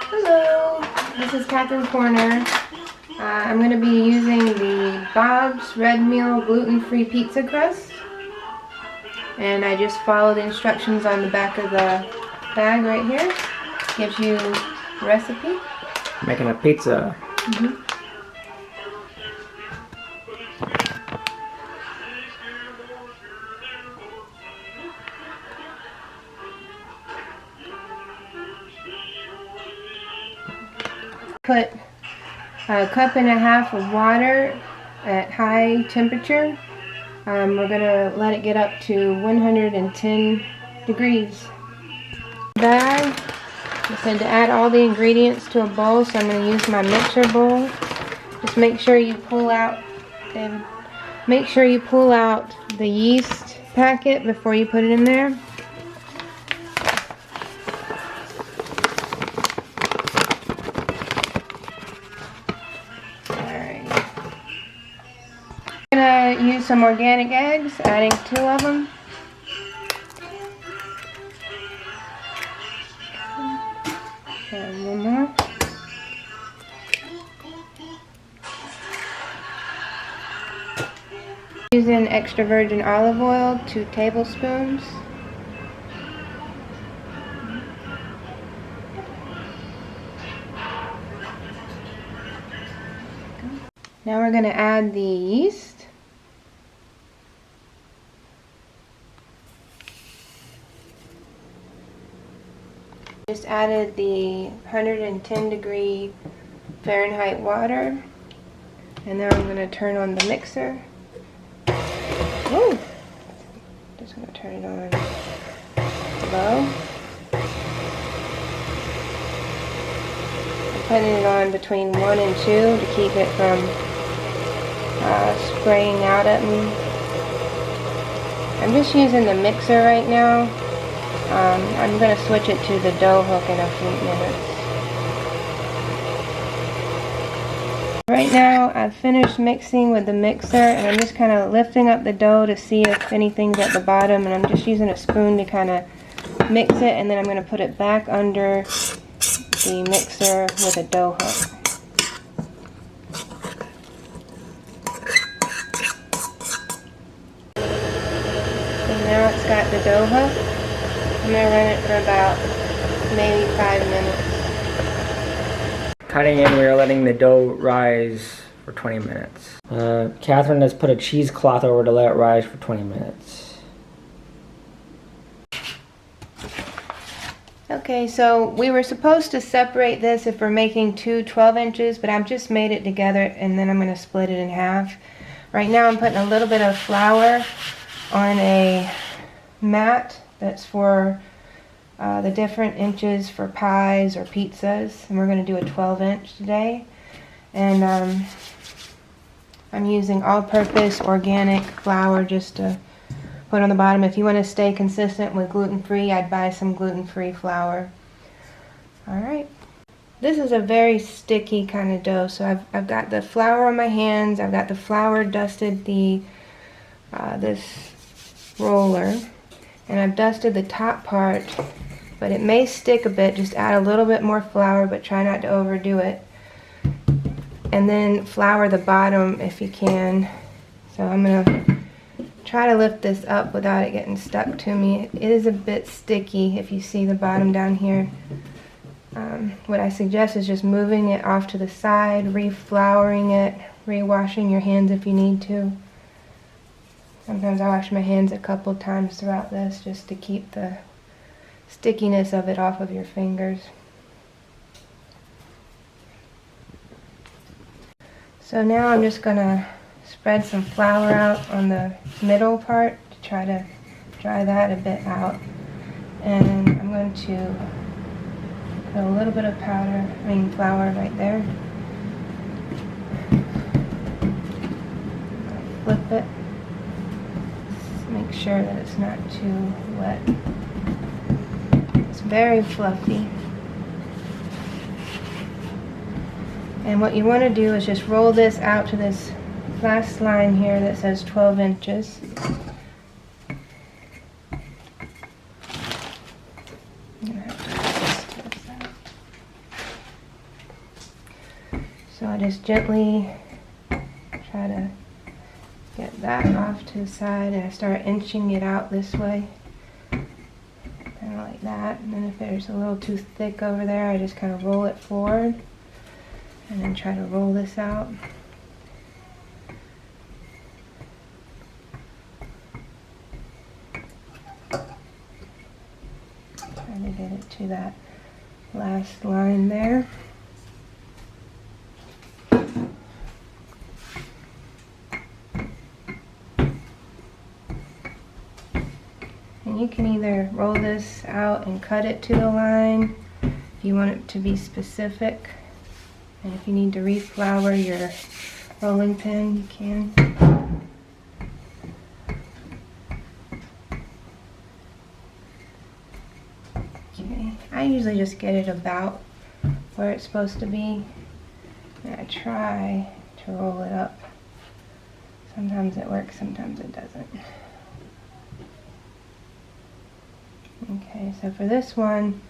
Hello, this is Catherine's Corner. I'm going to be using the Bob's Red Meal gluten-free pizza crust. And I just followed the instructions on the back of the bag right here. Gives you the recipe. Making a pizza. Put a cup and a half of water at high temperature. We're going to let it get up to 110 degrees. Bag. I said to add all the ingredients to a bowl, so I'm going to use my mixer bowl. Just make sure you pull out, David. Make sure you pull out the yeast packet before you put it in there. I'm going to use some organic eggs, adding 2 of them. And 1 more. Using extra virgin olive oil, 2 tablespoons. Now we're going to add the yeast. Just added the 110 degree Fahrenheit water, and now I'm going to turn on the mixer. Woo! Just going to turn it on low. I'm putting it on between 1 and 2 to keep it from spraying out at me. I'm just using the mixer right now. I'm going to switch it to the dough hook in a few minutes. Right now I've finished mixing with the mixer, and I'm just kind of lifting up the dough to see if anything's at the bottom, and I'm just using a spoon to kind of mix it, and then I'm going to put it back under the mixer with a dough hook. So now it's got the dough hook. I'm going to run it for about maybe 5 minutes. Cutting in, we are letting the dough rise for 20 minutes. Catherine has put a cheesecloth over to let it rise for 20 minutes. Okay, so we were supposed to separate this if we're making 2 12 inches, but I've just made it together and then I'm going to split it in half. Right now I'm putting a little bit of flour on a mat that's for the different inches for pies or pizzas, and we're going to do a 12-inch today. And I'm using all-purpose organic flour just to put on the bottom. If you want to stay consistent with gluten-free, I'd buy some gluten-free flour. Alright. This is a very sticky kind of dough, so I've got the flour on my hands, I've got the flour dusted this roller, and I've dusted the top part, but it may stick a bit. Just add a little bit more flour, but try not to overdo it. And then flour the bottom if you can. So I'm going to try to lift this up without it getting stuck to me. It is a bit sticky if you see the bottom down here. What I suggest is just moving it off to the side, re-flouring it, re-washing your hands if you need to. Sometimes I wash my hands a couple times throughout this just to keep the stickiness of it off of your fingers. So now I'm just going to spread some flour out on the middle part to try to dry that a bit out. And I'm going to put a little bit of flour right there. Flip it. Make sure that it's not too wet. It's very fluffy. And what you want to do is just roll this out to this last line here that says 12 inches. So I just gently try to get that off to the side, and I start inching it out this way, kind of like that. And then if there's a little too thick over there, I just kind of roll it forward and then try to roll this out. Try to get it to that last line there. And you can either roll this out and cut it to the line if you want it to be specific. And if you need to reflour your rolling pin, you can. Okay, I usually just get it about where it's supposed to be, and I try to roll it up. Sometimes it works, sometimes it doesn't. Okay, so for this one,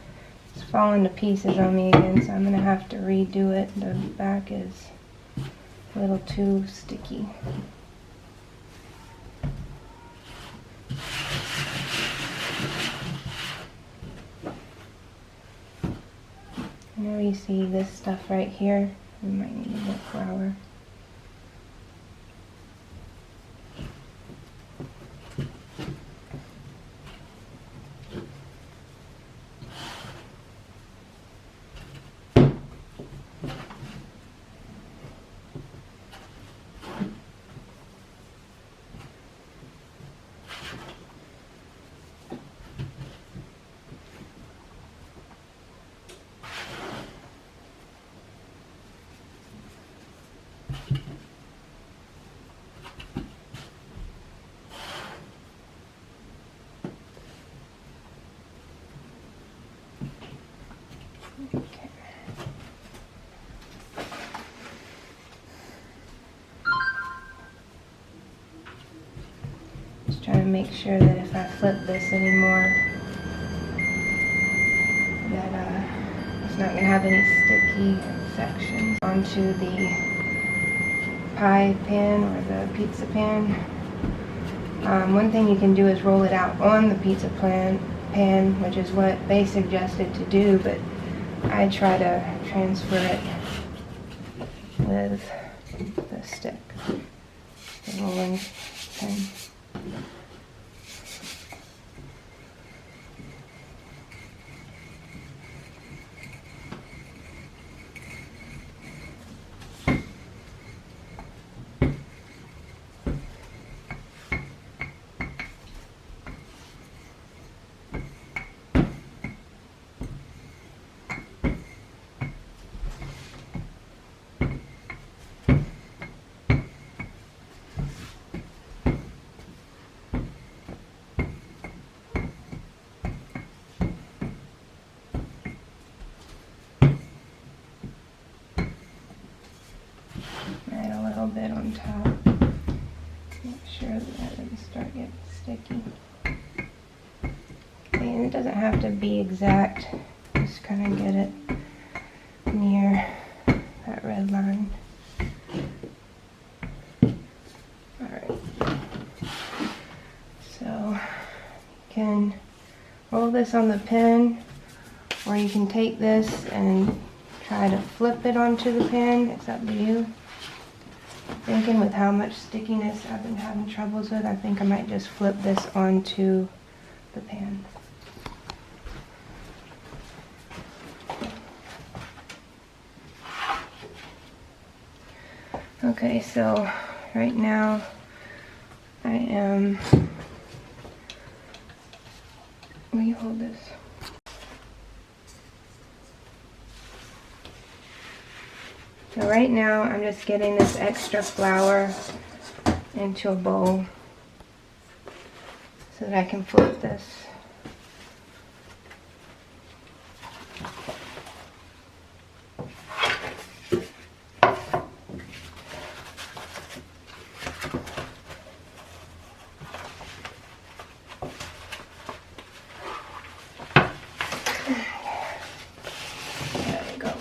it's falling to pieces on me again, so I'm going to have to redo it. The back is a little too sticky. Whenever you see this stuff right here, you might need a bit flour. Okay. Just trying to make sure that if I flip this anymore, that it's not going to have any sticky sections onto the pie pan or the pizza pan. One thing you can do is roll it out on the pizza pan, which is what they suggested to do, but I try to transfer it with the stick, the rolling pin. Add a little bit on top. Make sure that doesn't start getting sticky. Okay, and it doesn't have to be exact. Just kind of get it near that red line. Alright. So you can roll this on the pin, or you can take this and try to flip it onto the pan. It's up to you. Thinking with how much stickiness I've been having troubles with, I think I might just flip this onto the pan. Okay, so right now I am, will you hold this? So right now I'm just getting this extra flour into a bowl so that I can flip this. There we go.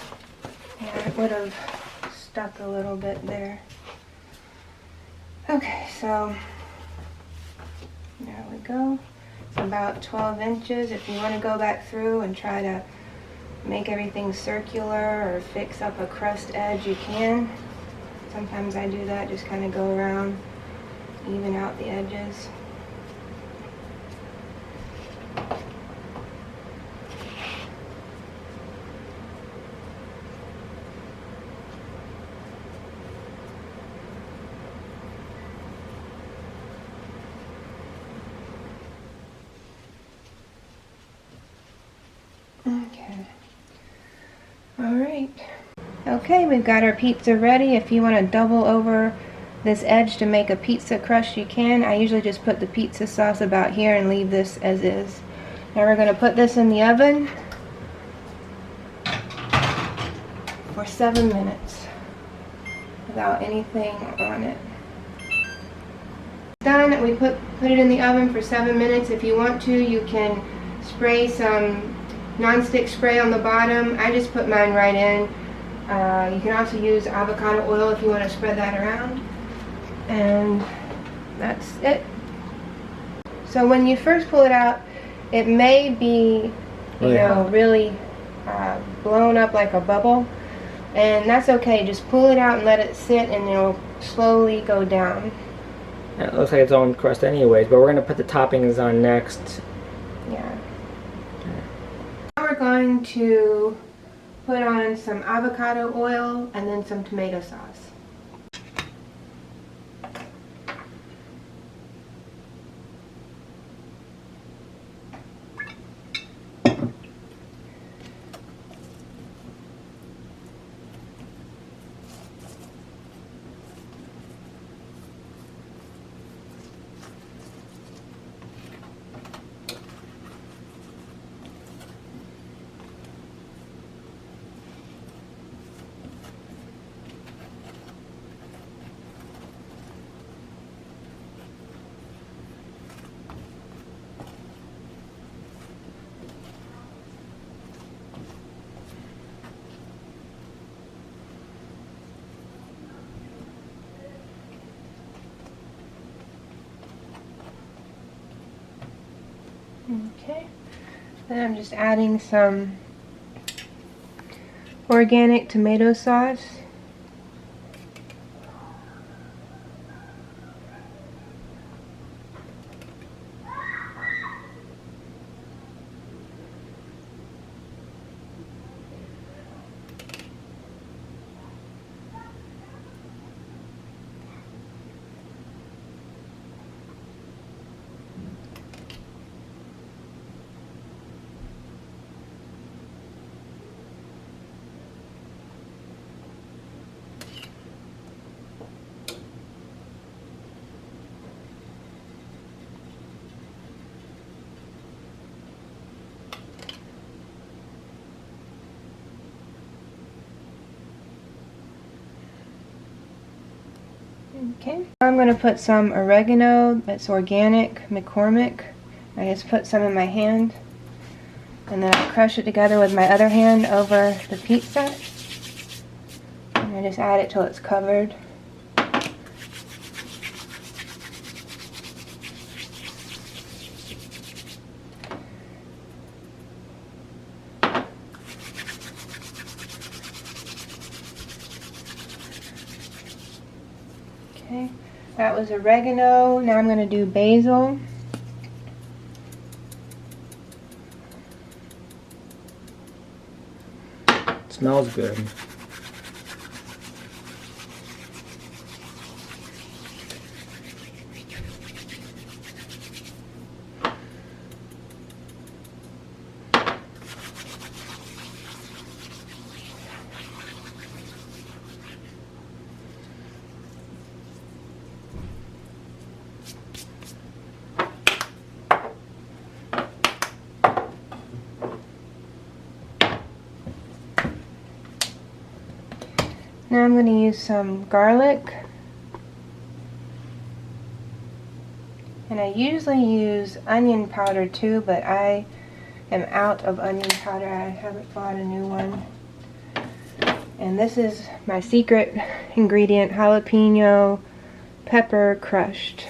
Yeah, it would have stuck a little bit there. Okay, so there we go. It's about 12 inches. If you want to go back through and try to make everything circular or fix up a crust edge, you can. Sometimes I do that, just kind of go around, even out the edges. Okay. All right. Okay, we've got our pizza ready. If you want to double over this edge to make a pizza crust, you can. I usually just put the pizza sauce about here and leave this as is. Now we're going to put this in the oven for 7 minutes without anything on it. Done. We put it in the oven for 7 minutes. If you want to, you can spray some non-stick spray on the bottom. I just put mine right in. You can also use avocado oil if you want to spread that around. And that's it. So when you first pull it out, it may be, really blown up like a bubble. And that's okay. Just pull it out and let it sit, and it'll slowly go down. It looks like its own crust anyways, but we're going to put the toppings on next. Yeah. Now we're going to put on some avocado oil and then some tomato sauce. Okay, then I'm just adding some organic tomato sauce. Okay, now I'm going to put some oregano that's organic, McCormick. I just put some in my hand, and then I crush it together with my other hand over the pizza, and I just add it till it's covered. Okay, that was oregano. Now I'm going to do basil. It smells good. Now I'm going to use some garlic, and I usually use onion powder too, but I am out of onion powder. I haven't bought a new one. And this is my secret ingredient, jalapeno pepper crushed.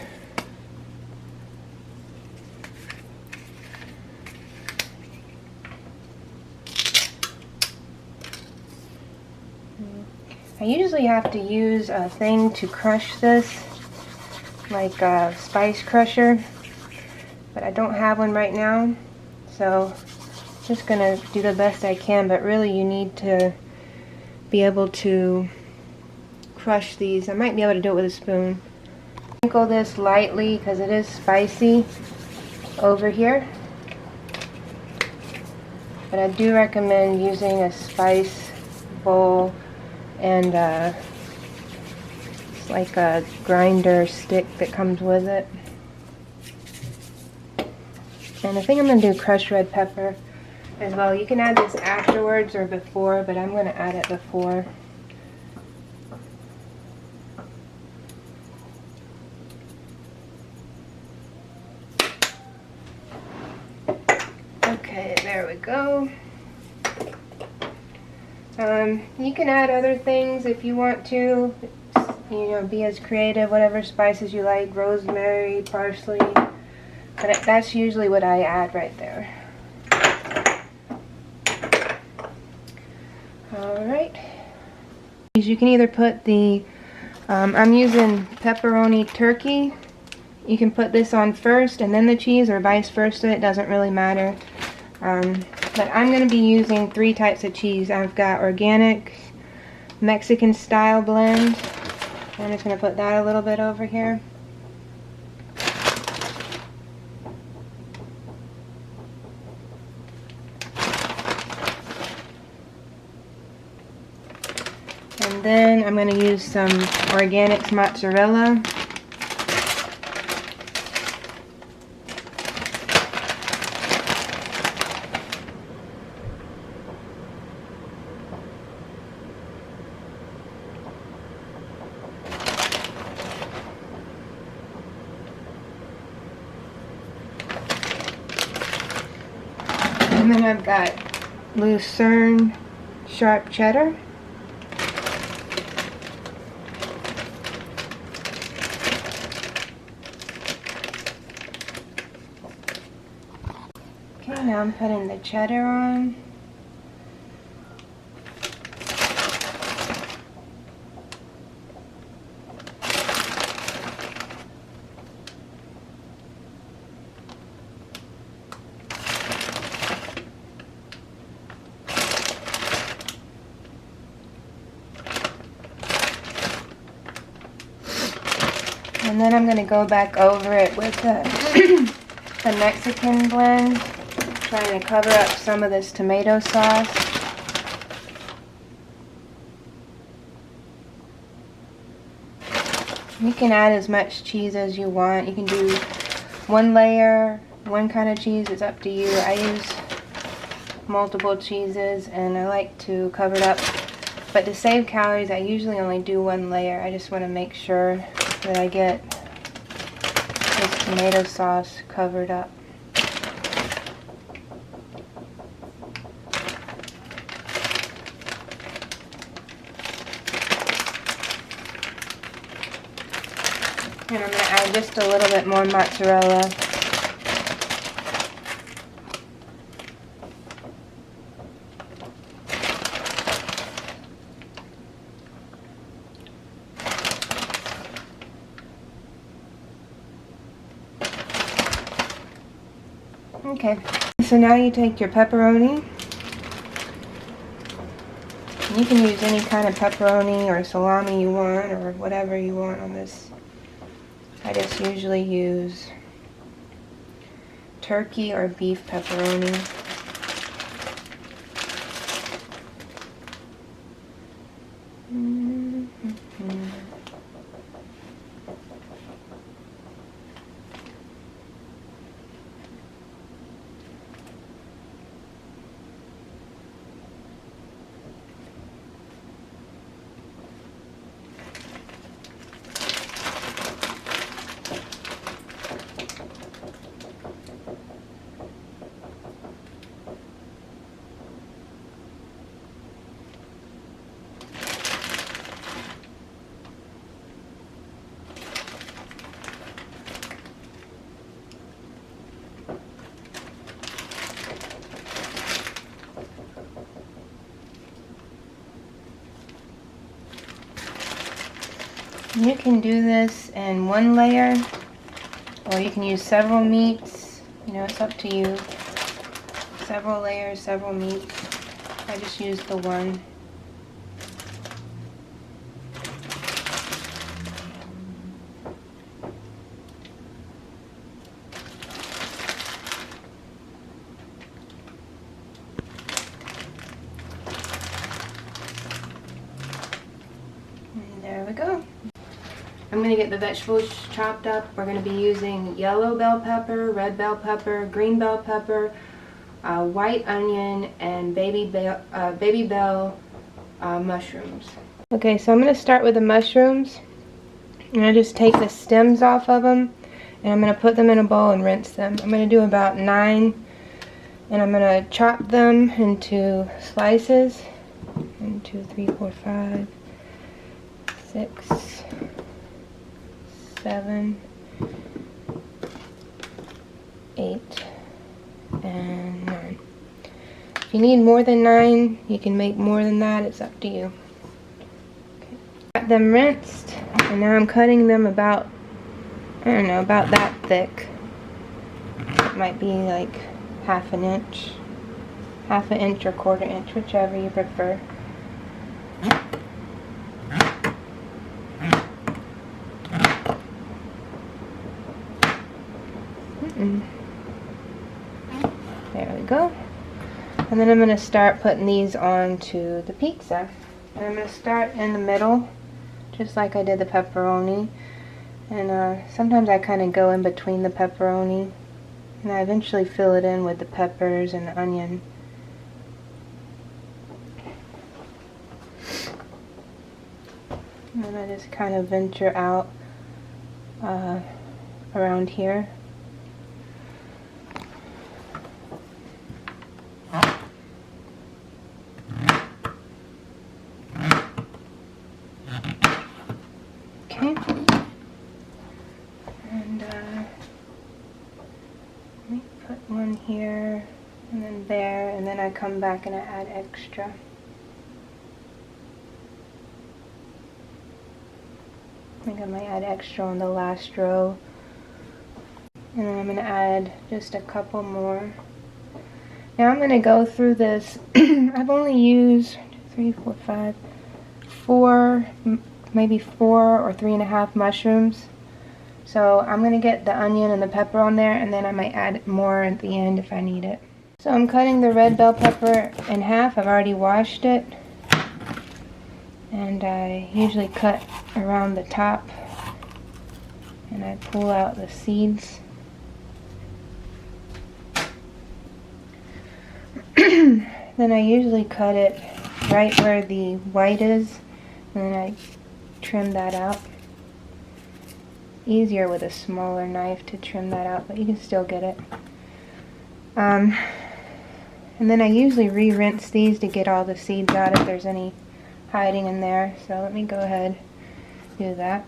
I usually have to use a thing to crush this, like a spice crusher, but I don't have one right now, so just gonna do the best I can. But really you need to be able to crush these. I might be able to do it with a spoon. Sprinkle this lightly because it is spicy over here, but I do recommend using a spice bowl and it's like a grinder stick that comes with it. And I think I'm going to do crushed red pepper as well. You can add this afterwards or before, but I'm going to add it before. Okay, there we go. You can add other things if you want to, you know, be as creative, whatever spices you like, rosemary, parsley, but that's usually what I add right there. Alright, you can either put the, I'm using pepperoni turkey. You can put this on first and then the cheese, or vice versa, it doesn't really matter. But I'm going to be using 3 types of cheese. I've got organic Mexican style blend. I'm just going to put that a little bit over here. And then I'm going to use some organic mozzarella. And then I've got Lucerne sharp cheddar. Okay, now I'm putting the cheddar on. And then I'm going to go back over it with the, the Mexican blend, trying to cover up some of this tomato sauce. You can add as much cheese as you want. You can do one layer, one kind of cheese, it's up to you. I use multiple cheeses and I like to cover it up. But to save calories, I usually only do one layer. I just want to make sure that I get this tomato sauce covered up. And I'm going to add just a little bit more mozzarella. Okay, so now you take your pepperoni. You can use any kind of pepperoni or salami you want, or whatever you want on this. I just usually use turkey or beef pepperoni. You can do this in one layer, or you can use several meats. You know, it's up to you. Several layers, several meats. I just used the one. And there we go. I'm going to get the vegetables chopped up. We're going to be using yellow bell pepper, red bell pepper, green bell pepper, white onion, and baby bell mushrooms. Okay, so I'm going to start with the mushrooms. And I just take the stems off of them, and I'm going to put them in a bowl and rinse them. I'm going to do about 9, and I'm going to chop them into slices. 1, 2, 3, 4, 5, 6, 7, 8, and 9. If you need more than 9, you can make more than that. It's up to you. Okay. Got them rinsed, and now I'm cutting them about, I don't know, about that thick. It might be like half an inch or 1/4 inch, whichever you prefer. There we go. And then I'm going to start putting these onto the pizza. And I'm going to start in the middle, just like I did the pepperoni. And sometimes I kind of go in between the pepperoni, and I eventually fill it in with the peppers and the onion. And then I just kind of venture out around here. Okay. And let me put one here, and then there, and then I come back and I add extra. I think I might add extra on the last row. And then I'm going to add just a couple more. Now I'm going to go through this. I've only used 2, 3, 4, 5, 4, maybe 4 or 3.5 mushrooms. So I'm going to get the onion and the pepper on there, and then I might add more at the end if I need it. So I'm cutting the red bell pepper in half. I've already washed it. And I usually cut around the top, and I pull out the seeds. Then I usually cut it right where the white is, and then I trim that out. Easier with a smaller knife to trim that out, but you can still get it. And then I usually re-rinse these to get all the seeds out if there's any hiding in there. So let me go ahead and do that.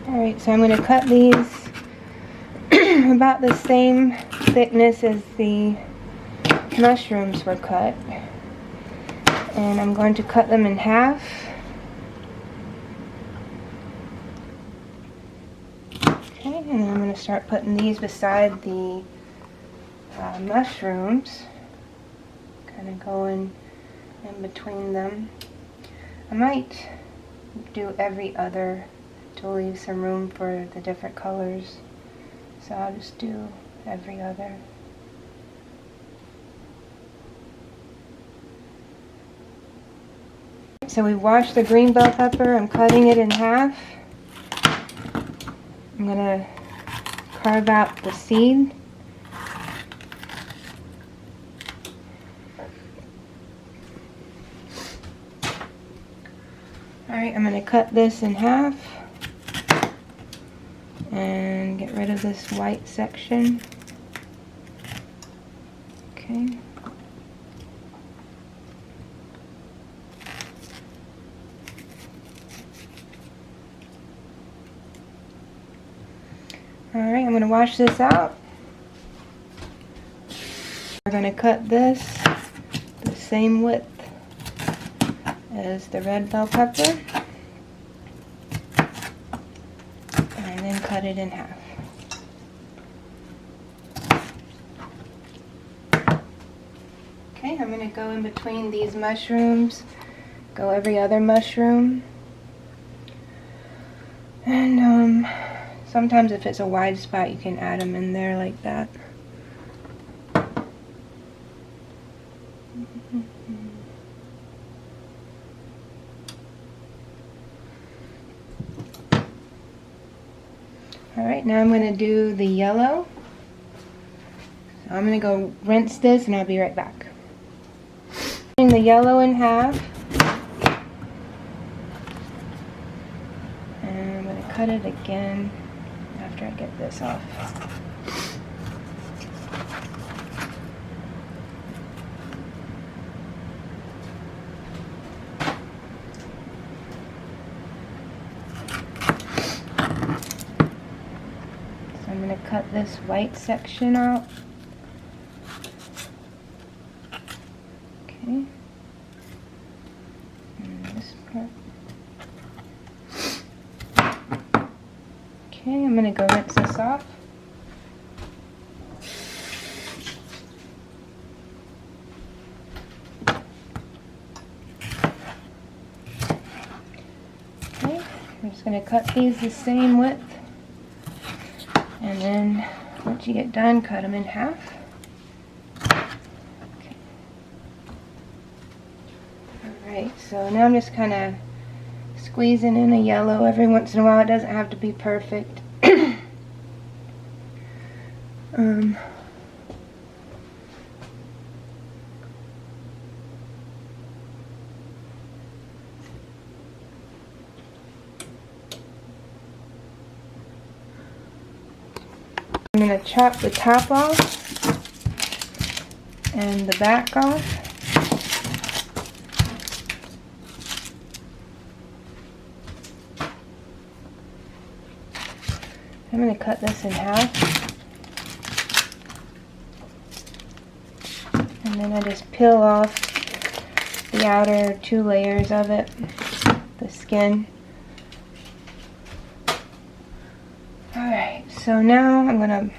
Alright, so I'm going to cut these about the same thickness as the mushrooms were cut. And I'm going to cut them in half. Okay, and then I'm going to start putting these beside the mushrooms. Kind of going in between them. I might do every other to leave some room for the different colors. So I'll just do every other. So we washed the green bell pepper. I'm cutting it in half. I'm going to carve out the seed. Alright, I'm going to cut this in half and get rid of this white section. Okay. Alright, I'm going to wash this out. We're going to cut this the same width as the red bell pepper. cut it in half. Okay, I'm going to go in between these mushrooms, go every other mushroom. And sometimes if it's a wide spot, you can add them in there like that. Alright, now I'm going to do the yellow. So I'm going to go rinse this and I'll be right back. Cutting the yellow in half. And I'm going to cut it again after I get this off. I'm going to cut this white section out. Okay. And this part. Okay, I'm going to go rinse this off. Okay, I'm just going to cut these the same width. And then, once you get done, cut them in half. Okay. Alright, so now I'm just kind of squeezing in a yellow every once in a while. It doesn't have to be perfect. I'm going to chop the top off and the back off. I'm going to cut this in half. And then I just peel off the outer 2 layers of it, the skin. Alright, so now I'm going to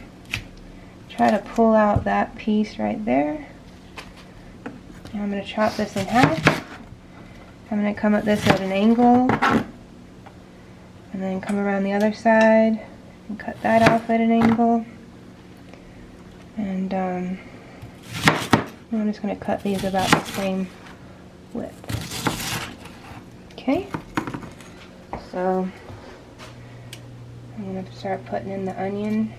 try to pull out that piece right there. And I'm going to chop this in half. I'm going to come at this at an angle. And then come around the other side and cut that off at an angle. And I'm just going to cut these about the same width. Okay, so I'm going to start putting in the onion.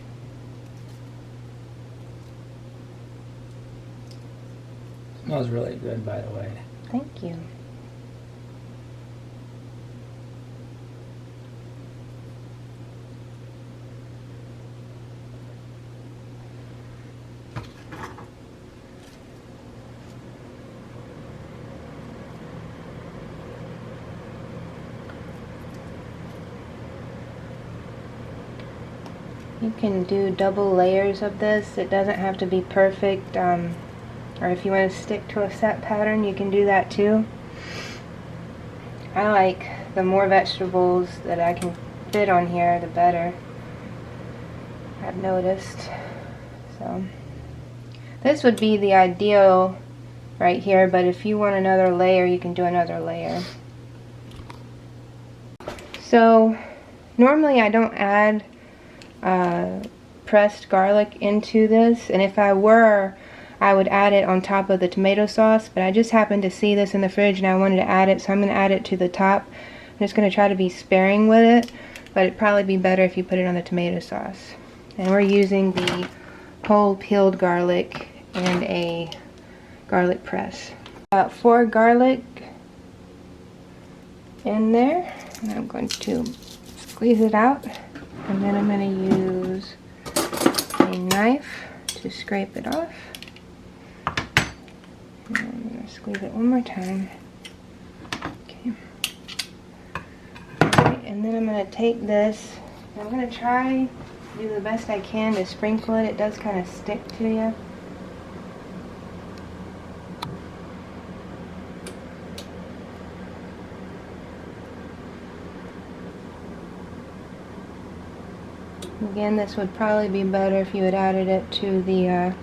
Smells really good, by the way. Thank you. You can do double layers of this. It doesn't have to be perfect, or if you want to stick to a set pattern, you can do that too. I like the more vegetables that I can fit on here, the better, I've noticed. So this would be the ideal right here, but if you want another layer, you can do another layer. So normally I don't add pressed garlic into this, and if I were, I would add it on top of the tomato sauce, but I just happened to see this in the fridge and I wanted to add it, so I'm going to add it to the top. I'm just going to try to be sparing with it, but it'd probably be better if you put it on the tomato sauce. And we're using the whole peeled garlic and a garlic press. About 4 garlic in there, and I'm going to squeeze it out. And then I'm going to use a knife to scrape it off. And I'm going to squeeze it one more time. Okay. Alright, and then I'm going to take this. I'm going to try to do the best I can to sprinkle it. It does kind of stick to you. Again, this would probably be better if you had added it to the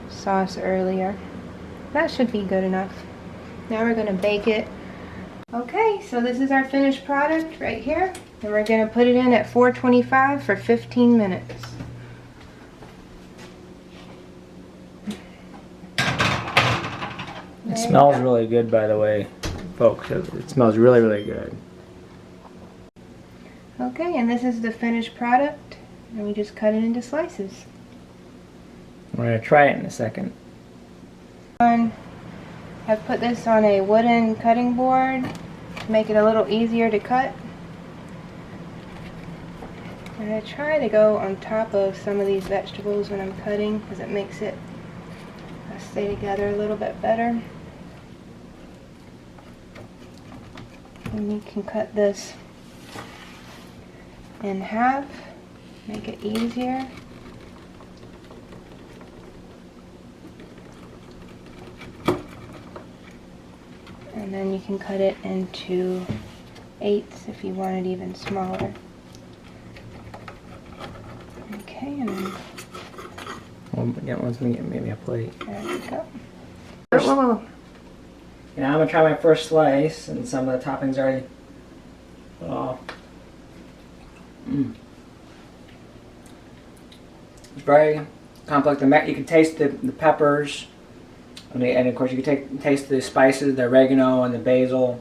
sauce earlier. That should be good enough. Now we're going to bake it. Okay, so this is our finished product right here. And we're going to put it in at 425 for 15 minutes. It smells really good, by the way, folks. It smells really, really good. Okay, and this is the finished product. And we just cut it into slices. We're going to try it in a second. I've put this on a wooden cutting board to make it a little easier to cut. I'm going to try to go on top of some of these vegetables when I'm cutting because it makes it stay together a little bit better. And you can cut this in half, make it easier. And then you can cut it into 8s if you want it even smaller. Okay, and then Let's get maybe a plate. there we go. Whoa. Now I'm going to try my first slice, and some of the toppings already put off. It's very complex. You can taste the peppers. And of course you can taste the spices, the oregano and the basil.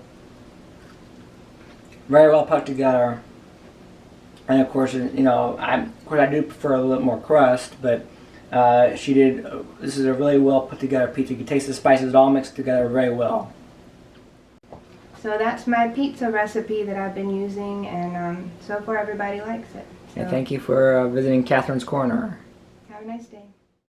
Very well put together. And of course, you know, I do prefer a little bit more crust, but this is a really well put together pizza. You can taste the spices all mixed together very well. So that's my pizza recipe that I've been using, and so far everybody likes it. So And thank you for visiting Catherine's Corner. have a nice day.